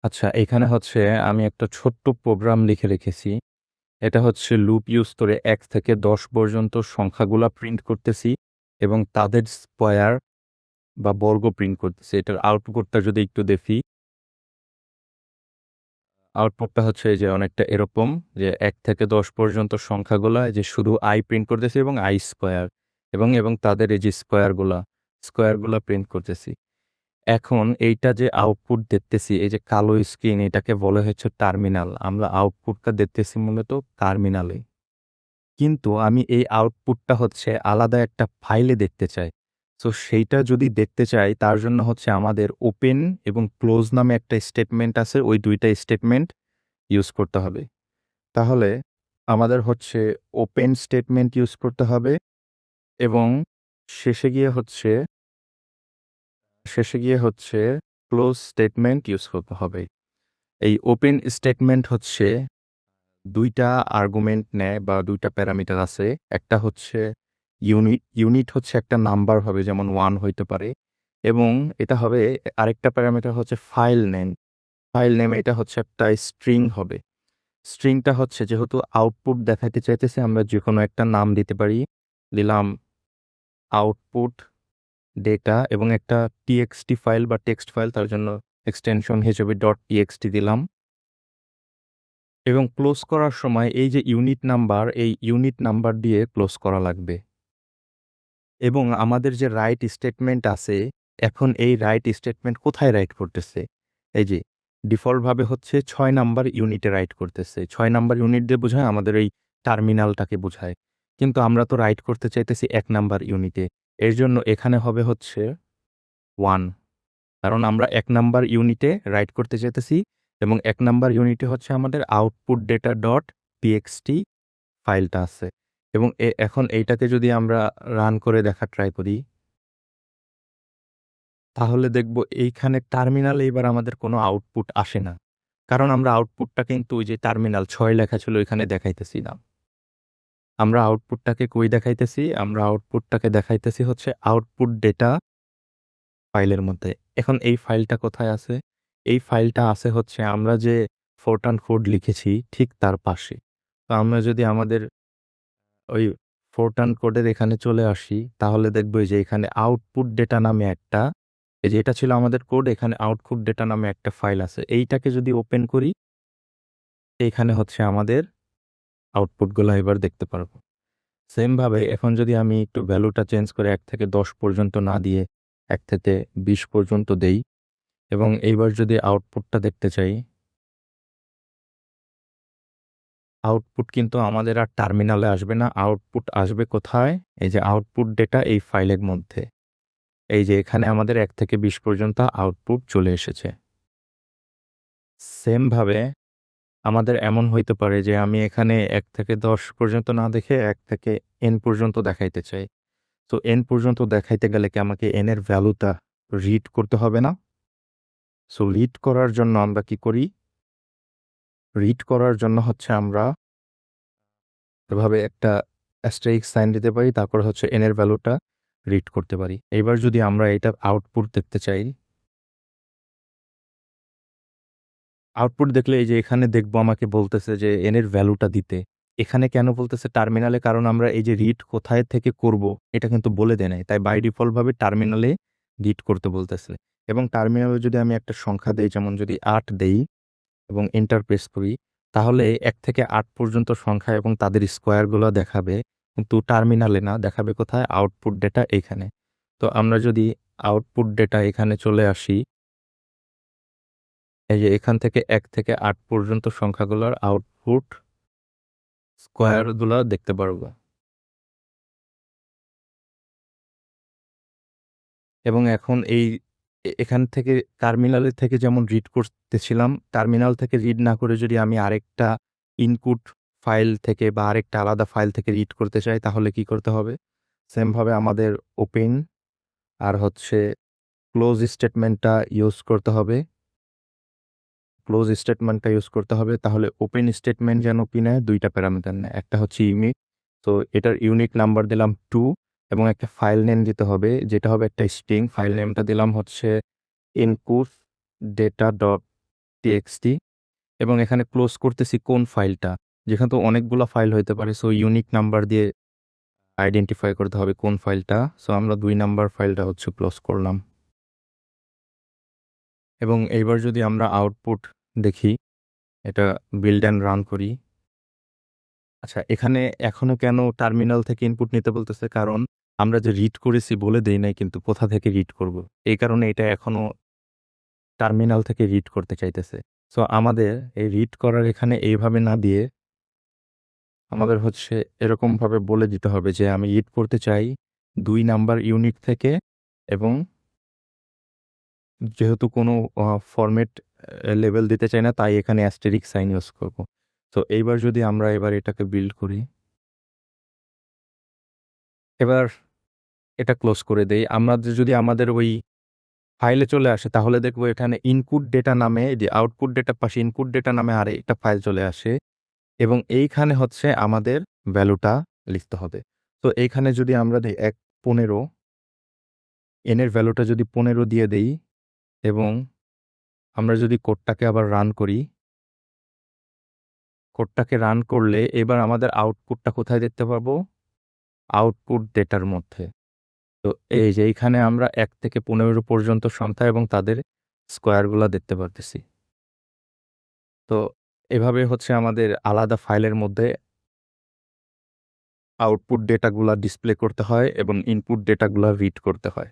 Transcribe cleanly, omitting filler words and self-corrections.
আচ্ছা, এখানে হচ্ছে আমি একটা ছোট্ট প্রোগ্রাম লিখে রেখেছি। এটা হচ্ছে লুপ ইউজ করে ১ থেকে ১০ পর্যন্ত সংখ্যাগুলা প্রিন্ট করতেছি এবং তাদের স্কয়ার বা বর্গ প্রিন্ট করতেছি। এটার আউটপুটটা যদি একটু দেখি, আউটপুটটা হচ্ছে এই যে অনেকটা এরকম যে ১ থেকে ১০ পর্যন্ত সংখ্যাগুলা এই যে শুধু i প্রিন্ট করতেছি এবং i স্কয়ার এবং তাদের এই যে স্কয়ারগুলা প্রিন্ট করতেছি। এখন এইটা যে আউটপুট দেখতেছি, এই যে কালো স্ক্রিন, এটাকে বলা হচ্ছে টার্মিনাল। আমরা আউটপুটটা দেখতেছি মূলত টার্মিনালে। কিন্তু আমি এই আউটপুটটা হচ্ছে আলাদা একটা ফাইলে দেখতে চাই। সো সেইটা যদি দেখতে চাই তার জন্য হচ্ছে আমাদের ওপেন এবং ক্লোজ নামে একটা স্টেটমেন্ট আছে। ওই ২ টা স্টেটমেন্ট ইউজ করতে হবে। তাহলে আমাদের হচ্ছে ওপেন স্টেটমেন্ট ইউজ করতে হবে এবং শেষে গিয়ে হচ্ছে শেষে গিয়ে হচ্ছে ক্লোজ স্টেটমেন্ট ইউজ করতে হবে। এই ওপেন স্টেটমেন্ট হচ্ছে ২ টা আর্গুমেন্ট নেয় বা ২ টা প্যারামিটার আছে। একটা হচ্ছে ইউনিট হচ্ছে একটা নাম্বার হবে, যেমন 1 হইতে পারে, এবং এটা হবে আরেকটা প্যারামিটার হচ্ছে ফাইল নেম এটা হচ্ছে একটা স্ট্রিং হবে। স্ট্রিংটা হচ্ছে যেহেতু আউটপুট দেখাইতে চাইতেছি, আমরা যেকোনো একটা নাম দিতে পারি। দিলাম আউটপুট ডেটা এবং একটা টিএক্সটি ফাইল বা টেক্সট ফাইল, তার জন্য এক্সটেনশন হিসেবে .txt দিলাম। এবং ক্লোজ করার সময় এই যে এই ইউনিট নাম্বার দিয়ে ক্লোজ করা লাগবে। এবং আমাদের যে রাইট স্টেটমেন্ট আছে, এখন এই রাইট স্টেটমেন্ট কোথায় রাইট করতেছে? এই যে ডিফল্টভাবে হচ্ছে ৬ নাম্বার ইউনিটে রাইট করতেছে। ৬ নাম্বার ইউনিট দিয়ে বোঝায় আমাদের এই টার্মিনালটাকে বোঝায়। কিন্তু আমরা তো রাইট করতে চাইতেছি ১ নাম্বার ইউনিটে। এর জন্য এখানে হবে হচ্ছে 1। কারণ আমরা ১ নাম্বার ইউনিটে রাইট করতে চাইতেছি এবং ১ নাম্বার ইউনিটে হচ্ছে আমাদের আউটপুট ডেটা ডট টিএক্সটি ফাইলটা আছে। এবং এখন এইটাকে যদি আমরা রান করে দেখার ট্রাই করি, তাহলে দেখব এইখানে টার্মিনালে এবার আমাদের কোনো আউটপুট আসে না। কারণ আমরা আউটপুটটা কিন্তু ওই যে টার্মিনাল ৬ লেখা ছিল ওইখানে দেখাইতেছি না। আমরা আউটপুটটাকে কই দেখাইতেছি? আমরা আউটপুটটাকে দেখাইতেছি হচ্ছে আউটপুট ডেটা ফাইলের মধ্যে। এখন এই ফাইলটা কোথায় আছে? এই ফাইলটা আছে হচ্ছে আমরা যে ফোরটার্ন কোড লিখেছি ঠিক তার পাশে। তো আমরা যদি আমাদের ওই ফোরটার্ন কোডের এখানে চলে আসি, তাহলে দেখব যে এখানে আউটপুট ডেটা নামে একটা, এই যে এটা ছিল আমাদের কোড, এখানে আউটপুট ডেটা নামে একটা ফাইল আছে। এইটাকে যদি ওপেন করি, এইখানে হচ্ছে আমাদের আউটপুটগুলা এবার দেখতে পারবো। সেম ভাবে এখন যদি আমি একটু ভ্যালুটা চেঞ্জ করে ১ থেকে ১০ পর্যন্ত না দিয়ে ১ থেকে ২০ পর্যন্ত দেই এবং এইবার যদি আউটপুটটা দেখতে চাই, আউটপুট কিন্তু আমাদের আর টার্মিনালে আসবে না। আউটপুট আসবে কোথায়? এই যে আউটপুট ডেটা এই ফাইলের মধ্যে। এই যে এখানে আমাদের ১ থেকে ২০ পর্যন্ত আউটপুট চলে এসেছে। সেম ভাবে আমাদের এমন হইতে পারে যে আমি এখানে ১ থেকে ১০ পর্যন্ত না দেখে ১ থেকে n পর্যন্ত দেখাইতে চাই। তো n পর্যন্ত দেখাইতে গেলে কি আমাকে n এর ভ্যালুটা রিড করতে হবে না? সো রিড করার জন্য আমরা কি করি? রিড করার জন্য হচ্ছে আমরা এভাবে একটা অ্যাস্টেরিস্ক সাইন দিতে পারি। তারপর হচ্ছে n এর ভ্যালুটা রিড করতে পারি। এইবার যদি আমরা এটার আউটপুট দেখতে চাই, আউটপুট দেখলে এই যে এখানে দেখব আমাকে বলতেছে যে n এর ভ্যালুটা দিতে। এখানে কেন বলতেছে টার্মিনালে? কারণ আমরা এই যে রিড কোথায় থেকে করব এটা কিন্তু বলে দেয় নাই। তাই বাই ডিফল্ট ভাবে টার্মিনালে রিড করতে বলতেছে। এবং টার্মিনালে যদি আমি একটা সংখ্যা দেই, যেমন যদি ৮ দেই এবং এন্টার প্রেস করি, তাহলে ১ থেকে ৮ পর্যন্ত সংখ্যা এবং তাদের স্কয়ারগুলো দেখাবে। কিন্তু টার্মিনালে না, দেখাবে কোথায়? আউটপুট ডেটা এইখানে। তো আমরা যদি আউটপুট ডেটা এখানে চলে আসি, এই যে এখান থেকে ১ থেকে ৮ পর্যন্ত সংখ্যাগুলোর আউটপুট স্কয়ারগুলা দেখতে পারবো। এবং এখন এখান থেকে টার্মিনালের থেকে যেমন রিড করতেছিলাম, টার্মিনাল থেকে রিড না করে যদি আমি আরেকটা ইনপুট ফাইল থেকে বা আরেকটা আলাদা ফাইল থেকে রিড করতে চাই, তাহলে কি করতে হবে? সেম ভাবে আমাদের ওপেন আর হচ্ছে ক্লোজ স্টেটমেন্টটা ইউজ করতে হবে। তাহলে ওপেন স্টেটমেন্ট যেন কি নেয়? ২ টা প্যারামিটার নেয়। একটা হচ্ছে ইউনিট। তো এটার ইউনিট নাম্বার দিলাম 2 এবং একটা ফাইল নেম দিতে হবে, যেটা হবে একটা স্ট্রিং। ফাইল নেমটা দিলাম হচ্ছে input data টিএক্সটি এবং এখানে ক্লোজ করতেছি কোন ফাইলটা, যেখানে তো অনেকগুলো ফাইল হইতে পারে, সো ইউনিক নাম্বার দিয়ে আইডেন্টিফাই করতে হবে কোন ফাইলটা। সো আমরা 2 নাম্বার ফাইলটা হচ্ছে ক্লোজ করলাম। এবং এইবার যদি আমরা আউটপুট দেখি, এটা বিল্ড অ্যান্ড রান করি। আচ্ছা, এখানে এখনো কেন টার্মিনাল থেকে ইনপুট নিতে বলতেছে? কারণ আমরা যে রিড করেছি বলে দেই নাই কিন্তু কোথা থেকে রিড করব। এই কারণে এটা এখনো টার্মিনাল থেকে রিড করতে চাইতেছে। সো আমাদের এই রিড করার এখানে এইভাবে না দিয়ে আমাদের হচ্ছে এরকমভাবে বলে দিতে হবে যে আমি রিড করতে চাই 2 নাম্বার ইউনিট থেকে, এবং যেহেতু কোনো ফরম্যাট লেবেল দিতে চাই না, তাই এখানে অ্যাস্টেরিক সাইন ইউজ করব। তো এইবার যদি আমরা এবার এটাকে বিল্ড করি, এবার এটা ক্লোজ করে দেই। আমরা যদি আমাদের ওই ফাইলে চলে আসে তাহলে দেখবো এখানে ইনপুট ডেটা নামে, যে আউটপুট ডেটার পাশে ইনপুট ডেটা নামে আর একটা ফাইল চলে আসে, এবং এইখানে হচ্ছে আমাদের ভ্যালুটা লিখতে হবে। তো এইখানে যদি আমরা দিই 1.15, এন এর ভ্যালুটা যদি 15 দিয়ে দেই, এবং আমরা যদি কোডটাকে আবার রান করি, কোডটাকে রান করলে এবার আমাদের আউটপুটটা কোথায় দেখতে পাবো? আউটপুট ডেটার মধ্যে। তো এই যে এইখানে আমরা 1 থেকে 15 পর্যন্ত সংখ্যা এবং তাদের স্কোয়ারগুলা দেখতে পারতেছি। তো এভাবে হচ্ছে আমাদের আলাদা ফাইলের মধ্যে আউটপুট ডেটাগুলা ডিসপ্লে করতে হয় এবং ইনপুট ডেটাগুলা রিড করতে হয়।